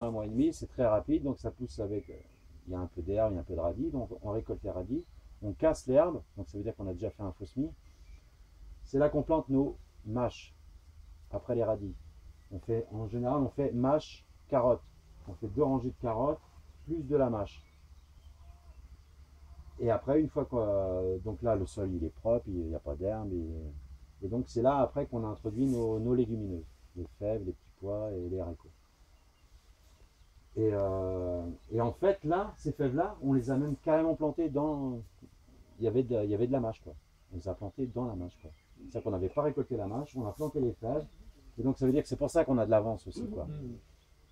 un mois et demi, c'est très rapide, donc ça pousse avec, il y a un peu d'herbe, il y a un peu de radis, donc on récolte les radis, on casse l'herbe, donc ça veut dire qu'on a déjà fait un faux semis. C'est là qu'on plante nos mâches, après les radis. En général, on fait mâche, carotte. On fait 2 rangées de carottes, plus de la mâche. Et après, une fois que, donc là, le sol il est propre, il n'y a pas d'herbe, et donc c'est là après qu'on a introduit nos légumineuses, les fèves, les petits pois et les haricots. Et en fait, là, ces fèves-là, on les a même carrément plantées dans. Il y avait de la mâche, quoi. On les a plantées dans la mâche, quoi. C'est-à-dire qu'on n'avait pas récolté la mâche, on a planté les fèves. Et donc, ça veut dire que c'est pour ça qu'on a de l'avance aussi, quoi.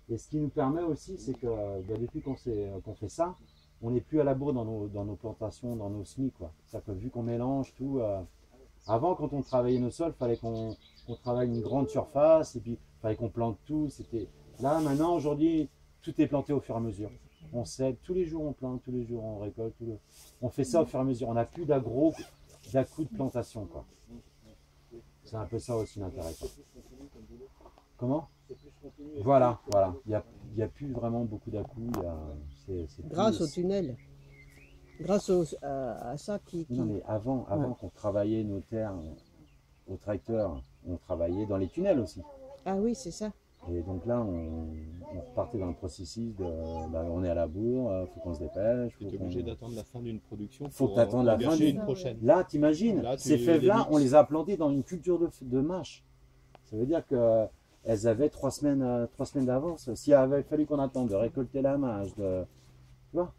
Et ce qui nous permet aussi, c'est que depuis qu'on fait ça, on n'est plus à la bourre dans nos plantations, dans nos semis, quoi. C'est-à-dire que vu qu'on mélange tout. Avant, quand on travaillait nos sols, il fallait qu'on travaille une grande surface, et puis il fallait qu'on plante tout. Là, maintenant, aujourd'hui, tout est planté au fur et à mesure. On sait, tous les jours on plante, tous les jours on récolte, on fait ça au fur et à mesure. On n'a plus d'à-coups de plantation, quoi. C'est un peu ça aussi l'intérêt. Comment? Voilà. Il n'y a plus vraiment beaucoup d'à-coups. Grâce au tunnel. Grâce à ça qui... Non, mais avant qu'on travaillait nos terres au tracteur, on travaillait dans les tunnels aussi. Ah oui, c'est ça. Et donc là, on repartait dans le processus de on est à la bourre, il faut qu'on se dépêche. Tu es obligé d'attendre la fin d'une production faut pour t'attendre la fin d'une prochaine. Là, t'imagines, ces fèves-là, on les a plantées dans une culture de mâche. Ça veut dire qu'elles avaient 3 semaines d'avance. S'il avait fallu qu'on attende de récolter la mâche, tu vois,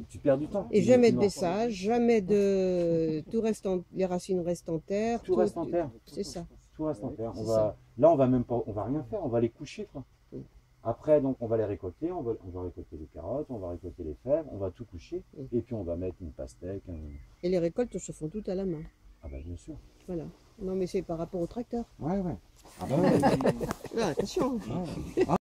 tu perds du temps. Et jamais de baissage, jamais de... Les racines restent en terre. Tout reste en terre. C'est ça. Tout reste en terre. Là, on va rien faire, on va les coucher, quoi. Après, donc, on va les récolter, on va récolter les carottes, on va récolter les fèves, on va tout coucher, et puis on va mettre une pastèque. Et les récoltes se font toutes à la main. Ah bah bien sûr. Voilà. Non mais c'est par rapport au tracteur. Ouais. Ah, attention. Ouais.